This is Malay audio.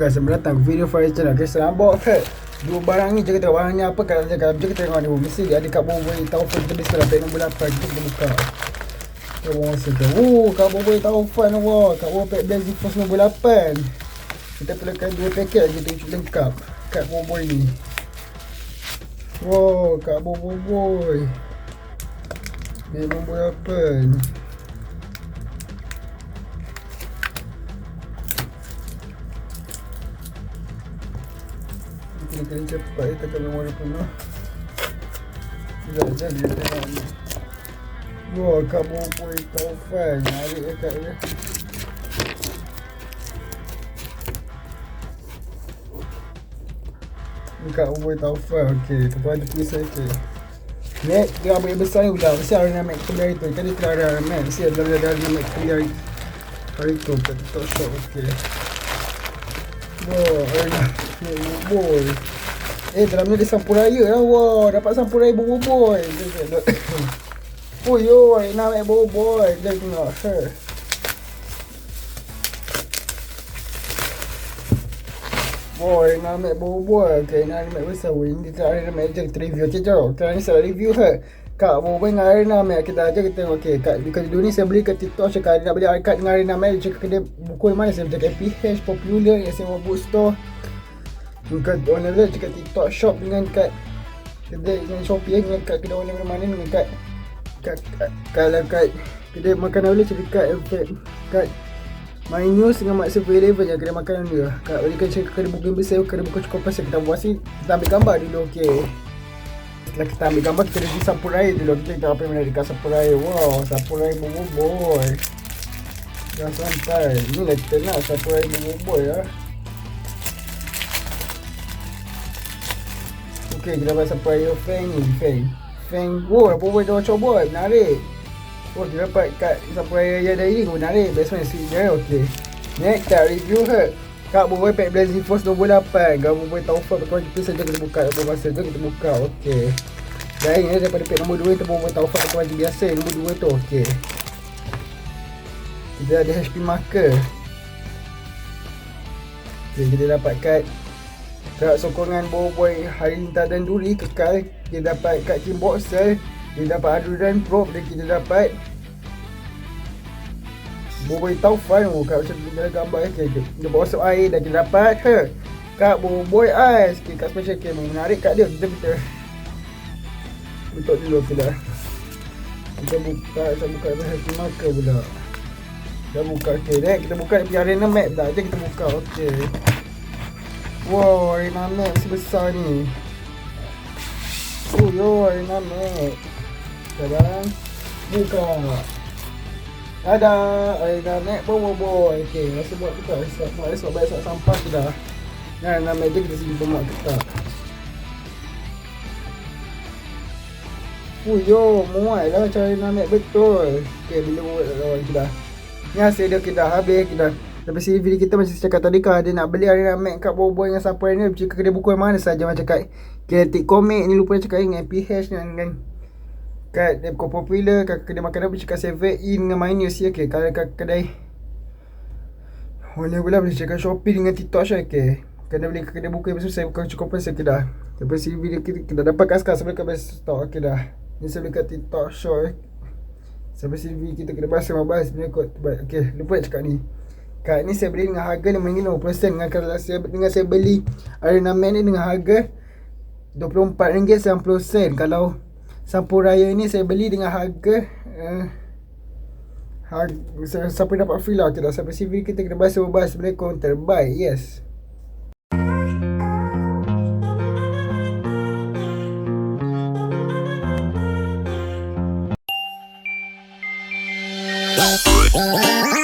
guys, selamat datang ke video Faris channel. Okay, sekarang bawa dua barang ni. Kita tengok barang ni apa. Kalau kita tengok ni, mesti ada kat bawah Taufan. Kita bisa dapat nombor 8. Kita buka. Kita bawa masa tu. Kat bawah Taufan. Kat bawah pack Blazing Force nombor 8. Kita perlukan 2 paket lagi tu lengkap kat bawah ni. Kat bawah ni nombor 8. Kita kena cepat tekan nombor dia penuh. Sekejap je dia tengok ni. Kat bawah Taufan. Narik dekat dia. Dekat bawah Taufan. Okey, Taufan ada pisau. Okey. Next, dia ambil besar ni pula. Mesti ada nama clear itu. Kan dia telah ada nama. Mesti ada nama clear hari tu. Kat TikTok shop. Okey. Boy. Dalam ni ada sampuraya lah. Dapat sampuraya boy. Oh yo, nak ambil boy. Dia tengok. Boy, nak ambil boy. Okay, nak ambil besar. Ini tak ada nama je. Kita review. Okay, jom. Kita ni salah review. Kak boy dengan Arena ambil. Kita aja kita tengok. Okay, kat dulu ni saya beli kat TikTok. Cakap nak beli kat dengan Arena ambil. Cakap kedai buku mana. Saya cakap PH, Popular, SMA Bookstore. Dekat online dekat TikTok shop dengan kat kedai dengan Shopee dengan kat kedai online mana dengan kat kalau kat kedai makanan boleh cakap kat My News dengan Mak Silver 11 je kedai makanan dia. Kat boleh cakap kedai buku besar, kedai buku cukup pasal kita buat sini. Kita ambil gambar dulu. Okey. Setelah kita ambil gambar kita review sampuraya dulu. Kita tengok apa yang ada dekat sampuraya. Sampuraya boy. Jangan santai. Ni lah kita nak sampuraya boy lah. Okay, kita dapat sampai Feng ni. Feng. Apa buat dia coba menarik. Kita dapat kat sampai yang dari ni menarik. Best man sweet je. Okay. Next, kita review kat bawah pack Blazing Force nombor 8. Kamu boleh tahu apa kita saja kita buka. Apa masa tu kita buka. Okay. Dan ini daripada pack nombor 2 kita boleh tahu apa macam biasa. Nombor 2 tu. Okay. Kita ada HP marker. Okay, kita dapat kat sokongan boy Hari Dan Duri kekal. Kita dapat kat Kim Boxer. Kita dapat Adudan Pro. Dan kita dapat boy Taufan. Kat macam kita ada gambar. Kita bawa masuk air. Dan kita dapat kat boy Ais. Kat special cam menarik kat dia. Kita bentuk dulu kita. Kita buka happy marker pula. Kita buka. Okay, kita buka di Arena Map dah. Kita buka. Okay. Arena Map sebesar ni. Arena Map. Sekarang buka. Ada Arena Map boy. Okay, rasa buat kita. Esok baik sampah sudah. Arena Map je kita simpan mak kita. Muat lah cara Arena Map betul. Okay, bila buat lawan kita. Ni hasil dia kita habis kita. Lepas ni video kita macam cakap tadi kan dia nak beli Arena Map kat boy dengan sampai ni cakap kedai buku mana saja macam kat Kinetic Comic ni lupa cakap dengan PH dengan kat buku Popular kat kedai makanan pun cakap 7-in dengan My News. Okay, kalau kat kedai mana pula boleh cakap Shopee dengan TikTok Shop. Okay, kena beli kat kedai buku yang saya bukan cukup pasal kita dah. Lepas ni video kita dapat kas-kas sebelum kat stock. Okay dah. Ni saya beli kat TikTok Shop. Sampai sini kita kena bahas kot. Okay, lupa cakap ni. Kat ni saya beli dengan harga 50% dengan saya beli Arena Map ni dengan harga RM24.90. Kalau sampuraya ni saya beli dengan harga siapa dapat free lah. Okay, dah sampai sini kita kena bahas sebelum counter. Bye. Yes. Oh,